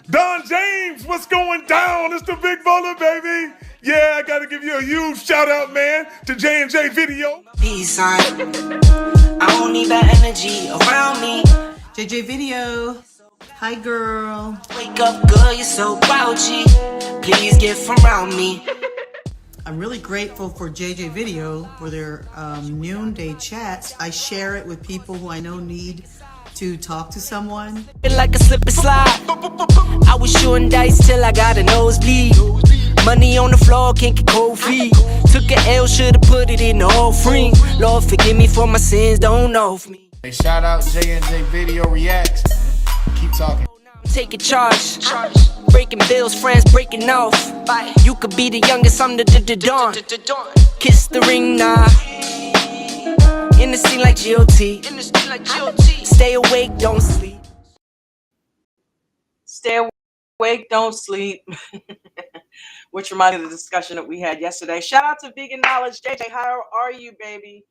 Don James, what's going down? It's the Big Bowler, baby. Yeah, I gotta give you a huge shout out, man, to J&J Video. Peace sign. I don't need that energy around me. JJ Video. Hi, girl. Wake up, girl, you're so grouchy. Please get from around me. I'm really grateful for JJ Video for their noonday chats. I share it with people who I know need to talk to someone. Like a slip and slide. I was shooting dice till I got a nosebleed. Money on the floor, can't get cold feet. Took an L, should've put it in the offering. Lord, forgive me for my sins, don't know me. Hey, shout out J&J Video Reacts. Keep talking. Taking charge. Breaking bills, friends breaking off. You could be the youngest, I'm the dawn. Kiss the ring, nah. In the scene like GOT. Stay awake, don't sleep. Stay awake, don't sleep. Which reminded me of the discussion that we had yesterday. Shout out to Vegan Knowledge. JJ, how are you, baby?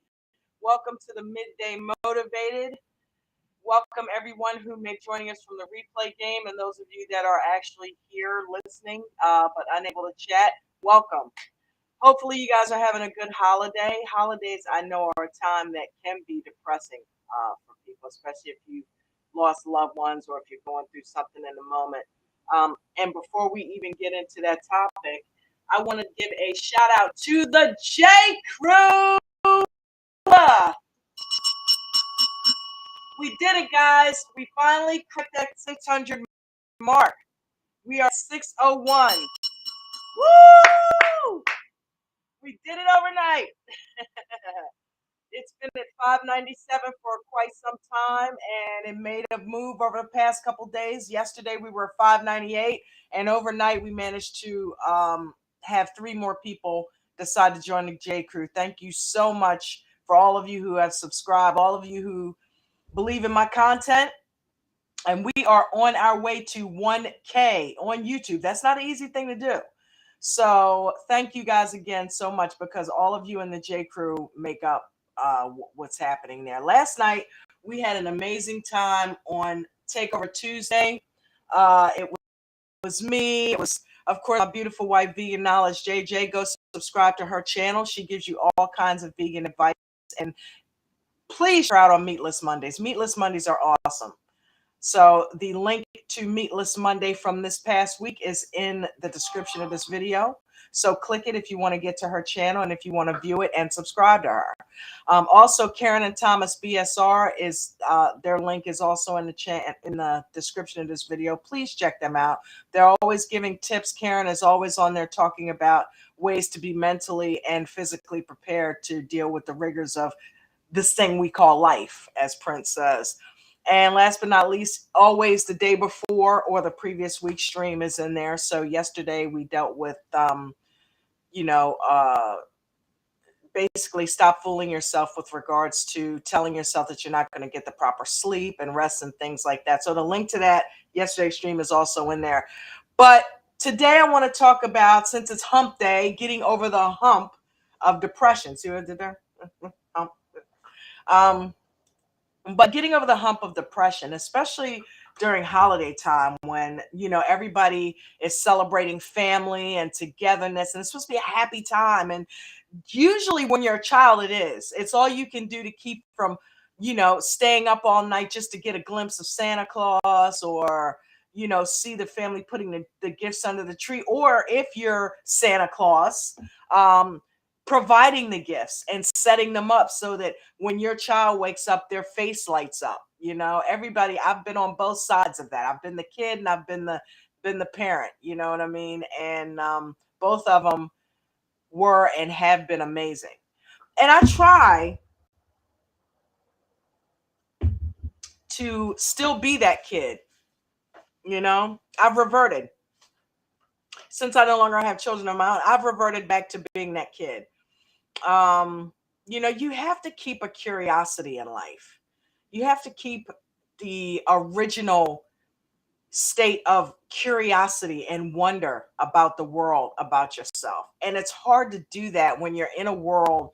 Welcome to the Midday Motivated. Welcome everyone who may be joining us from the replay game, and those of you that are actually here listening but unable to chat, welcome. Hopefully you guys are having a good holiday. Holidays, I know, are a time that can be depressing for people, especially if you've lost loved ones or if you're going through something in the moment. And before we even get into that topic, I want to give a shout out to the J Crew. We did it, guys. We finally cracked that 600 mark. We are 601. Woo! We did it overnight. It's been at 597 for quite some time, and it made a move over the past couple days. Yesterday we were 598, and overnight we managed to have 3 more people decide to join the J Crew. Thank you so much for all of you who have subscribed, all of you who believe in my content. And we are on our way to 1K on YouTube. That's not an easy thing to do. So thank you guys again so much, because all of you in the J Crew make up what's happening there. Last night we had an amazing time on Takeover Tuesday. It was me. It was, of course, my beautiful wife, Vegan Knowledge, JJ. Go subscribe to her channel. She gives you all kinds of vegan advice. And please try out on Meatless Mondays. Meatless Mondays are awesome. So the link to Meatless Monday from this past week is in the description of this video. So click it if you want to get to her channel and if you want to view it and subscribe to her. Also, Karen and Thomas BSR is their link is also in the description of this video. Please check them out. They're always giving tips. Karen is always on there talking about ways to be mentally and physically prepared to deal with the rigors of this thing we call life, as Prince says. And last but not least, always the day before or the previous week's stream is in there. So yesterday we dealt with, basically stop fooling yourself with regards to telling yourself that you're not going to get the proper sleep and rest and things like that. So the link to that yesterday's stream is also in there. But today I want to talk about, since it's Hump Day, getting over the hump of depression. See what I did there? But getting over the hump of depression, especially during holiday time when, everybody is celebrating family and togetherness, and it's supposed to be a happy time. And usually when you're a child, it's all you can do to keep from, staying up all night just to get a glimpse of Santa Claus, or, see the family putting the gifts under the tree. Or if you're Santa Claus, providing the gifts and setting them up so that when your child wakes up, their face lights up. Everybody, I've been on both sides of that. I've been the kid and I've been the parent, you know what I mean? And both of them were and have been amazing. And I try to still be that kid. I've reverted. Since I no longer have children of my own, I've reverted back to being that kid. You have to keep a curiosity in life. You have to keep the original state of curiosity and wonder about the world, about yourself. And it's hard to do that when you're in a world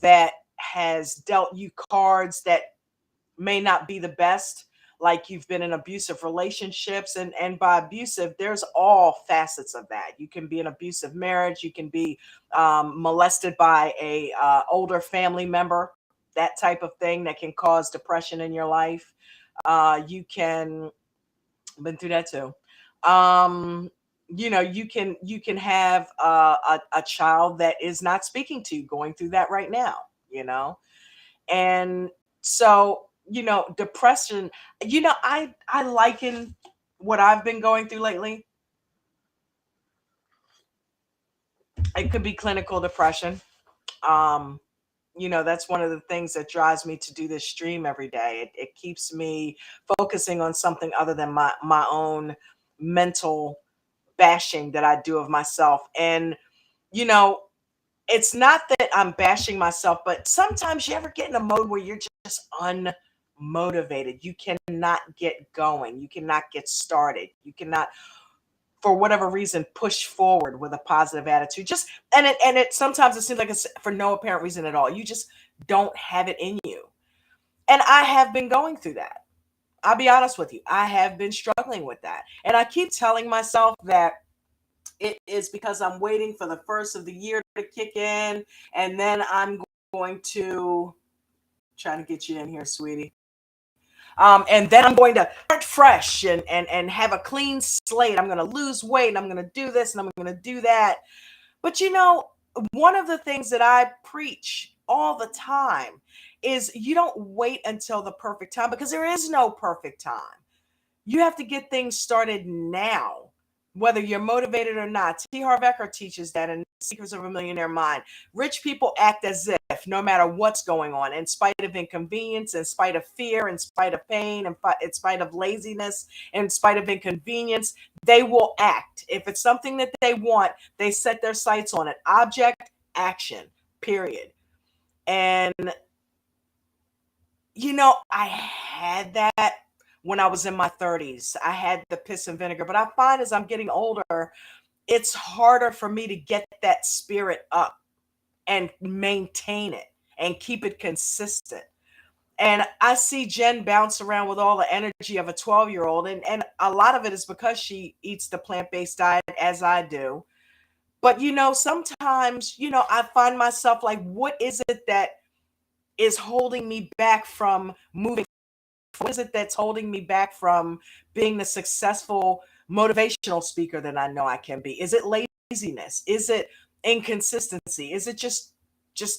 that has dealt you cards that may not be the best. like you've been in abusive relationships. And by abusive, there's all facets of that. You can be an abusive marriage. You can be molested by a older family member, that type of thing that can cause depression in your life. You can been through that too. Um, you can have a child that is not speaking to you, going through that right now. You know, and so depression. I liken what I've been going through lately. It could be clinical depression. Um, that's one of the things that drives me to do this stream every day. It keeps me focusing on something other than my own mental bashing that I do of myself. And you know it's not that I'm bashing myself, but sometimes you ever get in a mode where you're just unmotivated. You cannot get going, you cannot get started, you cannot, for whatever reason, push forward with a positive attitude. Just and it sometimes it seems like it's for no apparent reason at all. You just don't have it in you. And I have been going through that. I'll be honest with you. I have been struggling with that. And I keep telling myself that it is because I'm waiting for the first of the year to kick in, and then I'm going to try to get you in here, sweetie. And then I'm going to start fresh and have a clean slate. I'm going to lose weight and I'm going to do this and I'm going to do that. But one of the things that I preach all the time is you don't wait until the perfect time, because there is no perfect time. You have to get things started now, whether you're motivated or not. T. Harv Eker teaches that in Secrets of a Millionaire Mind. Rich people act as if, no matter what's going on, in spite of inconvenience, in spite of fear, in spite of pain, in spite of laziness, in spite of inconvenience, they will act. If it's something that they want, they set their sights on it. Object, action, period. And, I had that when I was in my 30s. I had the piss and vinegar, but I find as I'm getting older, it's harder for me to get that spirit up and maintain it and keep it consistent. And I see Jen bounce around with all the energy of a 12-year-old. And a lot of it is because she eats the plant-based diet as I do. But, sometimes, I find myself like, what is it that is holding me back from moving? What is it that's holding me back from being the successful motivational speaker that I know I can be? Is it laziness? Is it inconsistency? Is it just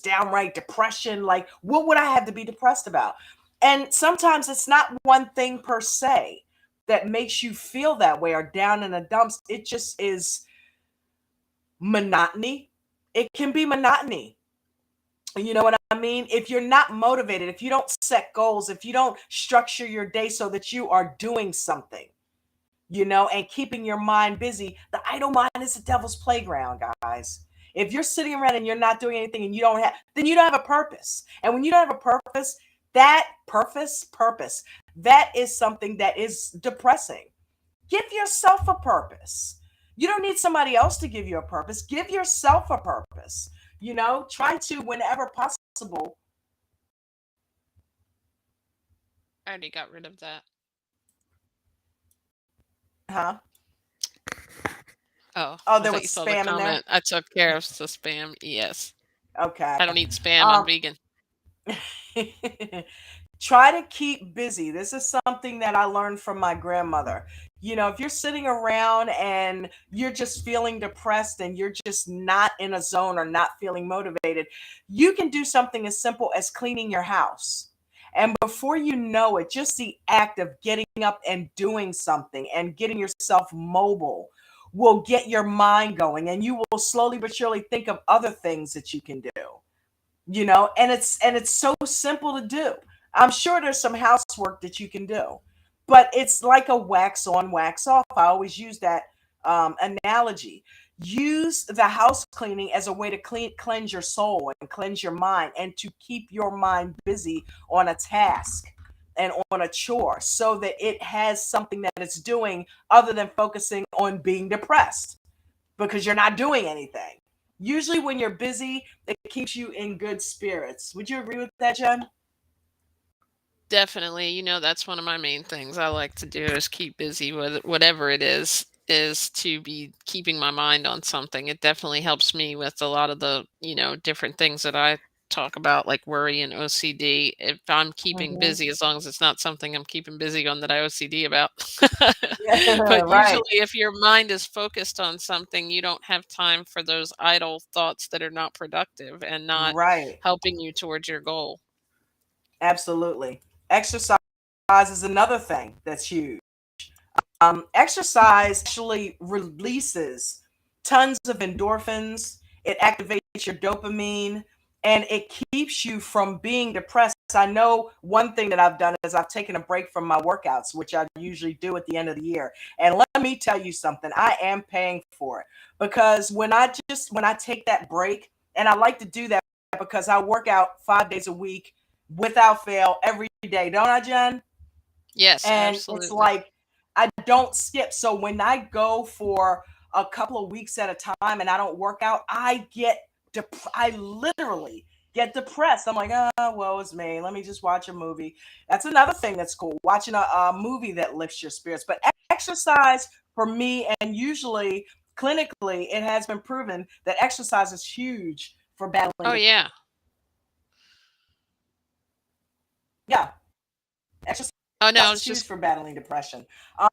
downright depression? Like, what would I have to be depressed about? And sometimes it's not one thing per se that makes you feel that way or down in the dumps. It just is monotony. It can be monotony. You know what I mean? If you're not motivated, if you don't set goals, if you don't structure your day so that you are doing something, and keeping your mind busy, the idle mind is the devil's playground, guys. If you're sitting around and you're not doing anything and then you don't have a purpose. And when you don't have a purpose, that purpose, that is something that is depressing. Give yourself a purpose. You don't need somebody else to give you a purpose. Give yourself a purpose. Try to, whenever possible. I already got rid of that. Huh? Oh, there thought was you saw spam the in there? comment. I took care of the spam. Yes. Okay. I don't eat spam. I'm vegan. Try to keep busy. This is something that I learned from my grandmother. If you're sitting around and you're just feeling depressed and you're just not in a zone or not feeling motivated, you can do something as simple as cleaning your house. And before you know it, just the act of getting up and doing something and getting yourself mobile will get your mind going, and you will slowly but surely think of other things that you can do. And it's so simple to do. I'm sure there's some housework that you can do, but it's like a wax on, wax off. I always use that analogy. Use the house cleaning as a way to cleanse your soul and cleanse your mind, and to keep your mind busy on a task and on a chore, so that it has something that it's doing other than focusing on being depressed because you're not doing anything. Usually when you're busy, it keeps you in good spirits. Would you agree with that, Jen? Definitely. That's one of my main things I like to do is keep busy with whatever it is to be keeping my mind on something. It definitely helps me with a lot of the, different things that I talk about, like worry and OCD. If I'm keeping Mhm. busy, as long as it's not something I'm keeping busy on that I OCD about. Yeah, But right, usually, if your mind is focused on something, you don't have time for those idle thoughts that are not productive and not right. helping you towards your goal. Absolutely. Exercise is another thing that's huge. Exercise actually releases tons of endorphins. It activates your dopamine and it keeps you from being depressed. I know one thing that I've done is I've taken a break from my workouts, which I usually do at the end of the year. And let me tell you something, I am paying for it because when I take that break, and I like to do that because I work out 5 days a week without fail every day, don't I, Jen? Yes, And it's absolutely. like I don't skip. So when I go for a couple of weeks at a time and I don't work out, I literally get depressed. I'm like, oh, woe is me. Let me just watch a movie. That's another thing that's cool, watching a movie that lifts your spirits. But exercise for me, and usually clinically, it has been proven that exercise is huge for battling Oh, yeah. yeah, exercise Oh, no, I is was huge just for battling depression. Um,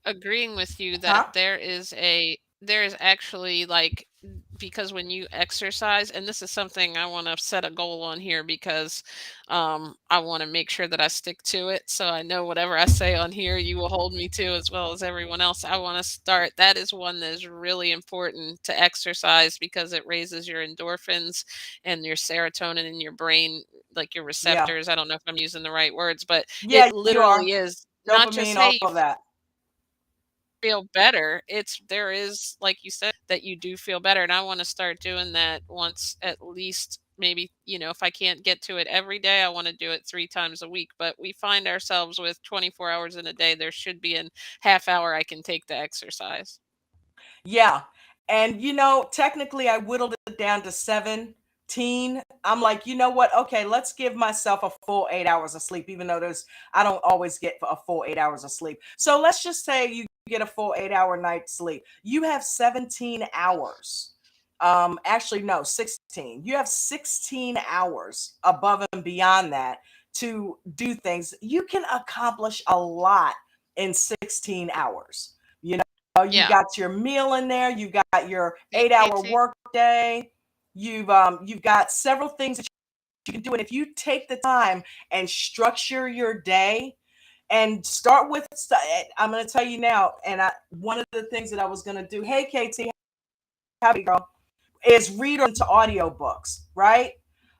agreeing with you that huh? there is actually, like, because when you exercise, and this is something I want to set a goal on here, because I want to make sure that I stick to it, so I know whatever I say on here you will hold me to, as well as everyone else. I want to start, that is one that is really important, to exercise, because it raises your endorphins and your serotonin in your brain, like your Yeah. receptors. I don't know if I'm using the right words, but it Yeah, you literally are. is not just, Dopamine, all hey, you of that. feel better. There is, like you said, that you do feel better. And I want to start doing that once at least, maybe, if I can't get to it every day, I want to do it 3 times a week. But we find ourselves with 24 hours in a day. There should be a half hour I can take to exercise. Yeah. And technically I whittled it down to 17. I'm like, you know what? Okay, let's give myself a full 8 hours of sleep, even though I don't always get a full 8 hours of sleep. So let's just say you get a full 8 hour night sleep. You have 17 hours. Actually, no, 16. You have 16 hours above and beyond that to do things. You can accomplish a lot in 16 hours. You you Yeah. got your meal in there, you've got your Hey, 8 hour Katie. work day, you've got several things that you can do. And if you take the time and structure your day and start with, I'm going to tell you now, and one of the things that I was going to do, hey KT, how you girl, is read into audiobooks, right?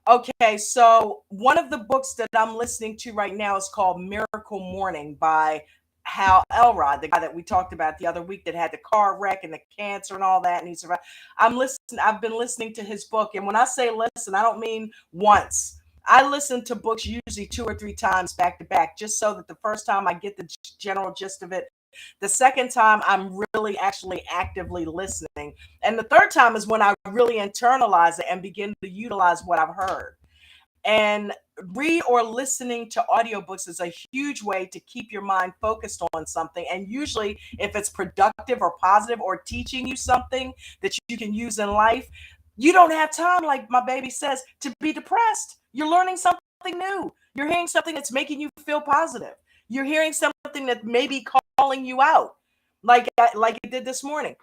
Okay, so one of the books that I'm listening to right now is called Miracle Morning by Hal Elrod, the guy that we talked about the other week that had the car wreck and the cancer and all that, and he survived. I've been listening to his book, and when I say listen, I don't mean once. I listen to books usually 2 or 3 times back to back, just so that the first time I get the general gist of it. The second time I'm really actually actively listening. And the third time is when I really internalize it and begin to utilize what I've heard. And read or listening to audiobooks is a huge way to keep your mind focused on something. And usually, if it's productive or positive or teaching you something that you can use in life, you don't have time, like my baby says, to be depressed. You're learning something new. You're hearing something that's making you feel positive. You're hearing something that may be calling you out, like it did this morning.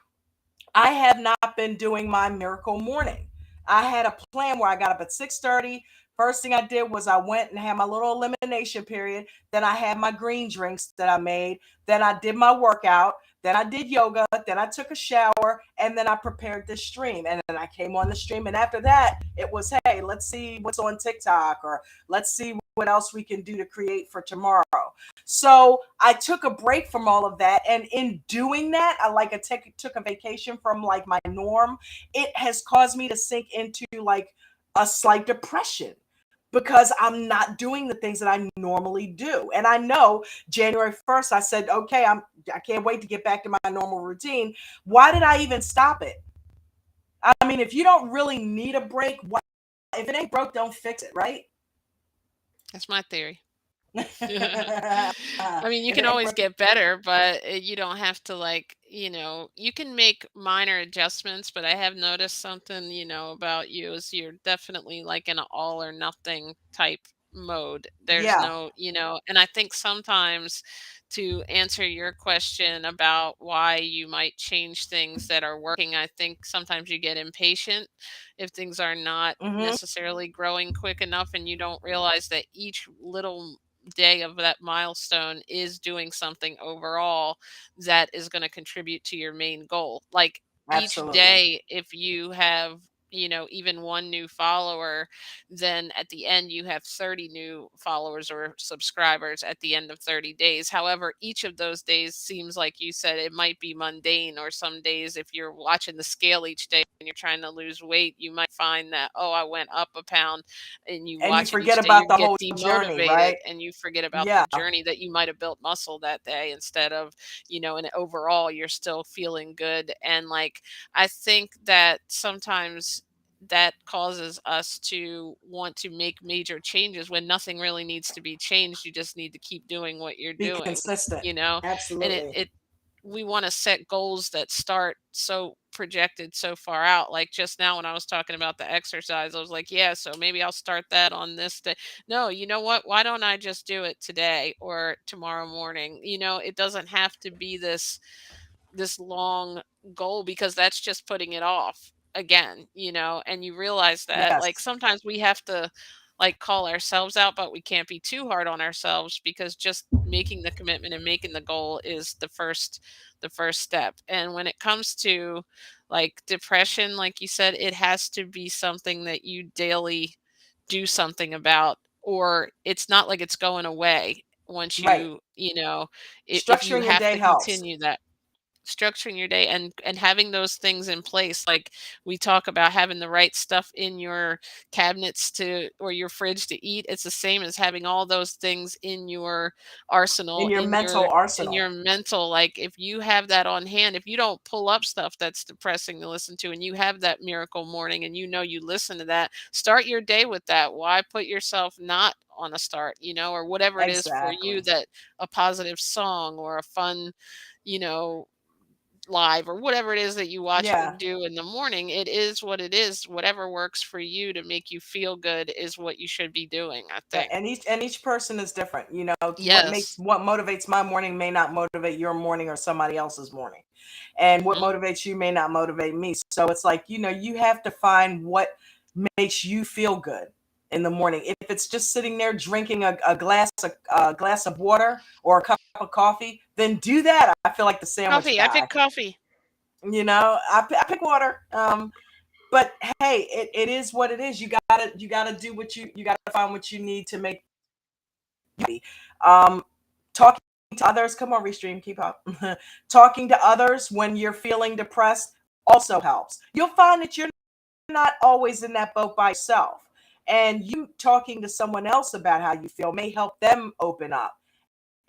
I have not been doing my miracle morning. I had a plan where I got up at 6:30. First thing I did was I went and had my little elimination period. Then I had my green drinks that I made. Then I did my workout. Then I did yoga. Then I took a shower. And then I prepared this stream. And then I came on the stream. And after that, it was, hey, let's see what's on TikTok, or let's see what else we can do to create for tomorrow. So I took a break from all of that. And in doing that, took a vacation from like my norm. It has caused me to sink into like a slight depression because I'm not doing the things that I normally do. And I know January 1st, I said, okay, I can't wait to get back to my normal routine. Why did I even stop it? I mean, if you don't really need a break, if it ain't broke, don't fix it, right? That's my theory. I mean, you It can ain't always get better, but you don't have to like, you can make minor adjustments, but I have noticed something, about you is you're definitely like in an all or nothing type mode. There's yeah. no, and I think sometimes to answer your question about why you might change things that are working, I think sometimes you get impatient if things are not Hmm. necessarily growing quick enough and you don't realize that each little day of that milestone is doing something overall that is going to contribute to your main goal. Like each Absolutely. day, if you have, even one new follower, then at the end you have 30 new followers or subscribers at the end of 30 days. However, each of those days seems like you said it might be mundane, or some days if you're watching the scale each day and you're trying to lose weight, you might find that, oh, I went up a pound, and you And you watch it forget each day, you about the get whole journey, demotivated right? and you forget about the Yeah. journey that you might have built muscle that day instead of, and overall you're still feeling good. And like, I think that sometimes that causes us to want to make major changes when nothing really needs to be changed. You just need to keep doing what you're Be doing, consistent. you know? And it, Absolutely. it, we want to set goals that start so projected so far out. Like just now when I was talking about the exercise, I was like, yeah, so maybe I'll start that on this day. No, you know what? Why don't I just do it today or tomorrow morning? It doesn't have to be this long goal, because that's just putting it off again, and you realize that like Yes. sometimes we have to like call ourselves out, but we can't be too hard on ourselves, because just making the commitment and making the goal is the first step. And when it comes to like depression, like you said, it has to be something that you daily do something about, or it's not like it's going away once Right. if you Structuring your have day to helps. continue that. Structuring your day and having those things in place, like we talk about having the right stuff in your cabinets to or your fridge to eat. It's the same as having all those things in your In arsenal, your in mental your arsenal. mental. Like if you have that on hand, if you don't pull up stuff that's depressing to listen to and you have that miracle morning and you listen to that, start your day with that. Why put yourself not on a start, or whatever it is for you, Exactly. that a positive song or a fun, you know live or whatever it is that you watch or Yeah. do in the morning. It is what it is. Whatever works for you to make you feel good is what you should be doing, I Yeah, think. and each person is different. Yes. What motivates my morning may not motivate your morning or somebody else's morning. And what Mhm. motivates you may not motivate me. So it's like, you have to find what makes you feel good in the morning. If it's just sitting there drinking a glass of water or a cup of coffee, then do that. I feel like the sandwich Coffee. I guy. pick coffee. I pick water. But hey, it is what it is. You gotta do what you gotta find what you need to make um talking to others. Come on, Restream, keep up. Talking to others when you're feeling depressed also helps. You'll find that you're not always in that boat by yourself, and you talking to someone else about how you feel may help them open up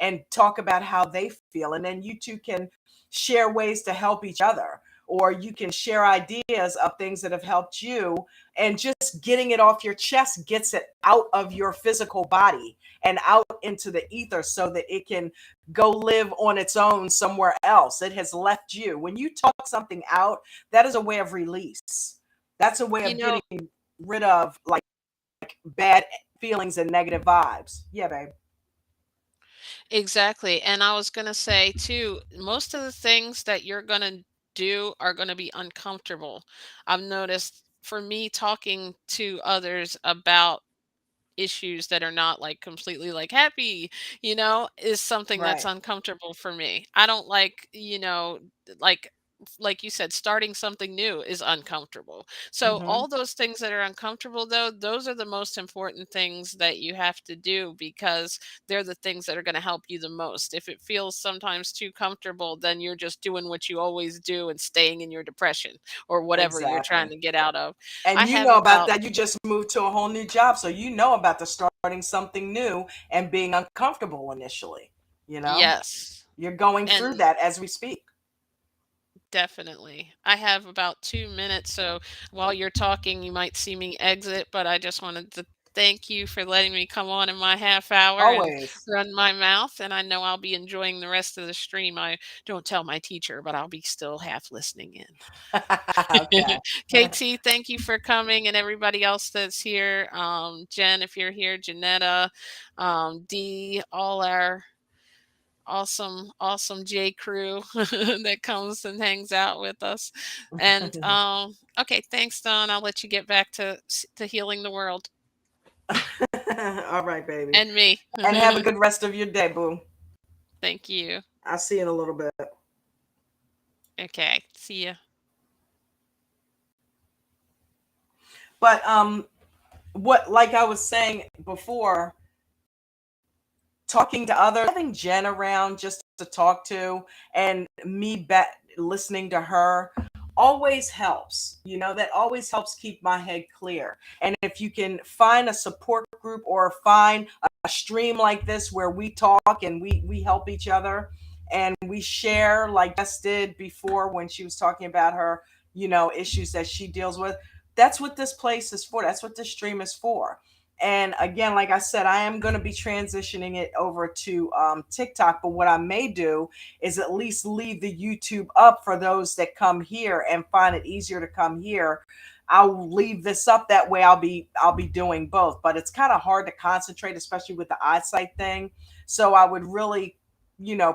and talk about how they feel. And then you two can share ways to help each other, or you can share ideas of things that have helped you. And just getting it off your chest gets it out of your physical body and out into the ether so that it can go live on its own somewhere else. It has left you. When you talk something out, that is a way of release. That's a way You of know, getting rid of like bad feelings and negative vibes. Yeah, babe. exactly. And I was going to say too, most of the things that you're going to do are going to be uncomfortable. I've noticed for me talking to others about issues that are not like completely like happy, is something that's Right. uncomfortable for me. I don't like, like like you said, starting something new is uncomfortable. So Hmm. all those things that are uncomfortable though, those are the most important things that you have to do, because they're the things that are going to help you the most. If it feels sometimes too comfortable, then you're just doing what you always do and staying in your depression or whatever you're trying Exactly. to get out of. I And you have know about about that. You just moved to a whole new job. So you know about the starting something new and being uncomfortable initially. You know, Yes. you're going through And that as we speak. definitely. I have about 2 minutes, so while you're talking, you might see me exit, but I just wanted to Thank you for letting me come on in my half hour and Always. run my mouth, and I know I'll be enjoying the rest of the stream. I don't tell my teacher, but I'll be still half listening in. Okay. KT, thank you for coming, and everybody else that's here. Jen, if you're here, Janetta, Dee, all our awesome J crew that comes and hangs out with us. And okay, thanks, Don. I'll let you get back to healing the world All right, baby. and me. And have a good rest of your day, boo. Thank you. I'll see you in a little bit. Okay, see ya. But what, like I was saying before, talking to others, having Jen around just to talk to, and me listening to her always helps. That always helps keep my head clear. And if you can find a support group or find a stream like this where we talk and we help each other and we share, like Jess did before when she was talking about her, issues that she deals with. That's what this place is for. That's what this stream is for. And again, like I said, I am going to be transitioning it over to TikTok. But what I may do is at least leave the YouTube up for those that come here and find it easier to come here. I'll leave this up that way. I'll be doing both. But it's kind of hard to concentrate, especially with the eyesight thing. So I would really,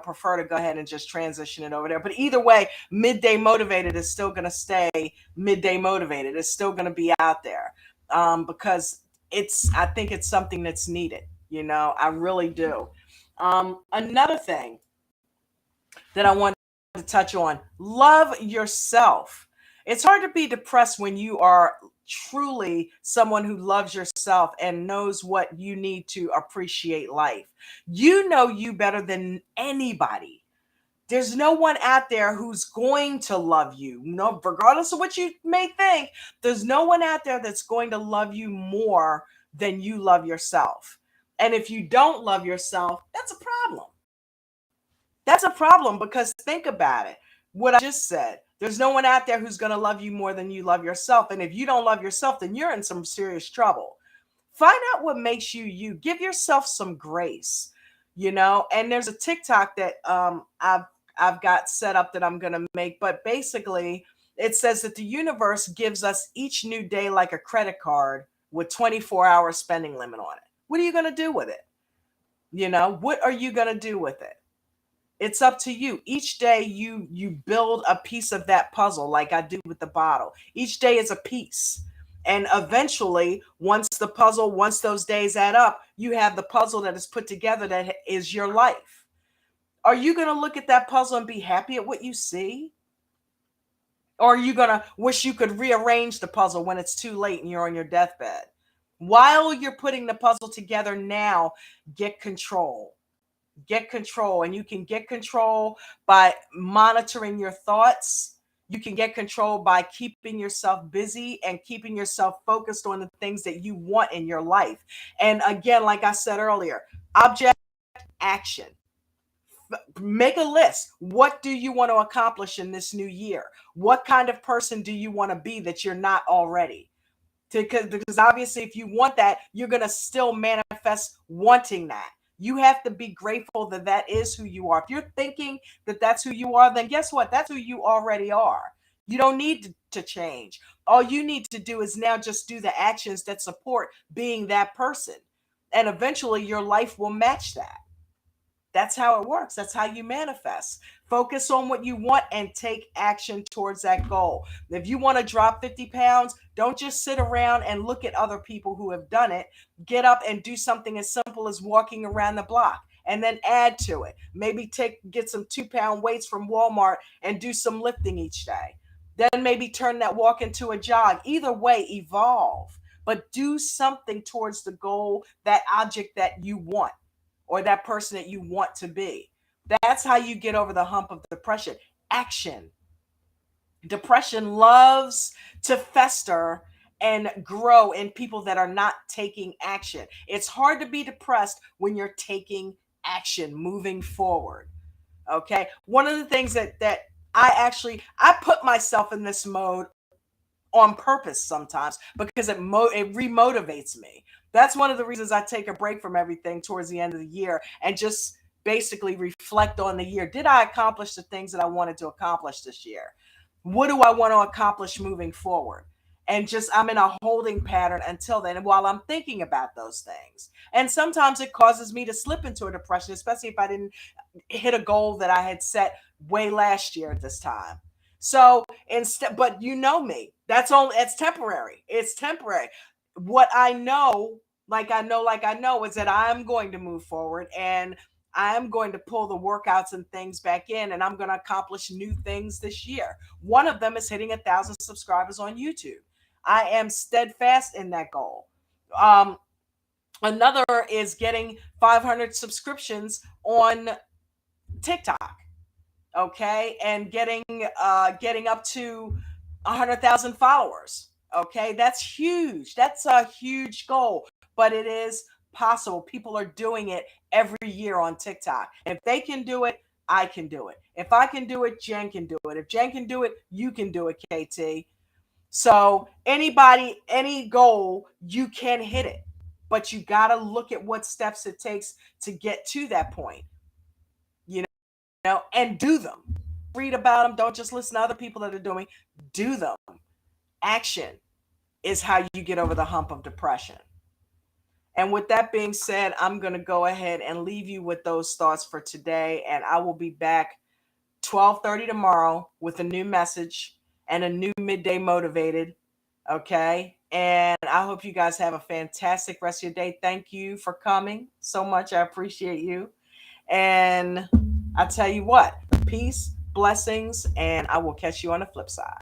prefer to go ahead and just transition it over there. But either way, Midday Motivated is still going to stay Midday Motivated. It's still going to be out there because I think it's something that's needed. I really do. Another thing that I want to touch on, love yourself. It's hard to be depressed when you are truly someone who loves yourself and knows what you need to appreciate life. You know you better than anybody. There's no one out there who's going to love you. No, regardless of what you may think, there's no one out there that's going to love you more than you love yourself. And if you don't love yourself, that's a problem. That's a problem because think about it. What I just said, there's no one out there who's going to love you more than you love yourself. And if you don't love yourself, then you're in some serious trouble. Find out what makes you you. Give yourself some grace, And there's a TikTok that I've got set up that I'm going to make. But basically, it says that the universe gives us each new day like a credit card with 24-hour spending limit on it. What are you going to do with it? What are you going to do with it? It's up to you. Each day you build a piece of that puzzle like I do with the bottle. Each day is a piece. And eventually, once those days add up, you have the puzzle that is put together that is your life. Are you going to look at that puzzle and be happy at what you see? Or are you going to wish you could rearrange the puzzle when it's too late and you're on your deathbed? While you're putting the puzzle together now, get control. Get control. And you can get control by monitoring your thoughts. You can get control by keeping yourself busy and keeping yourself focused on the things that you want in your life. And again, like I said earlier, object, action. Make a list. What do you want to accomplish in this new year? What kind of person do you want to be that you're not already? Because obviously, if you want that, you're going to still manifest wanting that. You have to be grateful that that is who you are. If you're thinking that that's who you are, then guess what? That's who you already are. You don't need to change. All you need to do is now just do the actions that support being that person. And eventually your life will match that. That's how it works. That's how you manifest. Focus on what you want and take action towards that goal. If you want to drop 50 pounds, don't just sit around and look at other people who have done it. Get up and do something as simple as walking around the block and then add to it. Maybe get some 2-pound weights from Walmart and do some lifting each day. Then maybe turn that walk into a jog. Either way, evolve, but do something towards the goal, that object that you want, or that person that you want to be. That's how you get over the hump of depression. Action. Depression loves to fester and grow in people that are not taking action. It's hard to be depressed when you're taking action, moving forward. Okay. One of the things that I put myself in this mode on purpose sometimes because it remotivates me. That's one of the reasons I take a break from everything towards the end of the year and just basically reflect on the year. Did I accomplish the things that I wanted to accomplish this year? What do I want to accomplish moving forward? And just I'm in a holding pattern until then while I'm thinking about those things. And sometimes it causes me to slip into a depression, especially if I didn't hit a goal that I had set way last year at this time. So instead, but you know me, it's temporary. It's temporary. What I know, like I know, is that I'm going to move forward and I'm going to pull the workouts and things back in, and I'm going to accomplish new things this year. One of them is hitting 1,000 subscribers on YouTube. I am steadfast in that goal. Another is getting 500 subscriptions on TikTok, okay, and getting up to 100,000 followers. Okay, that's huge. That's a huge goal, but it is possible. People are doing it every year on TikTok. If they can do it, I can do it. If I can do it, Jen can do it. If Jen can do it, you can do it, KT. So anybody, any goal, you can hit it, but you got to look at what steps it takes to get to that point, and do them. Read about them. Don't just listen to other people that are doing. Do them. Action is how you get over the hump of depression. And with that being said, I'm going to go ahead and leave you with those thoughts for today. And I will be back 12:30 tomorrow with a new message and a new Midday Motivated. Okay. And I hope you guys have a fantastic rest of your day. Thank you for coming so much. I appreciate you. And I tell you what, peace, blessings, and I will catch you on the flip side.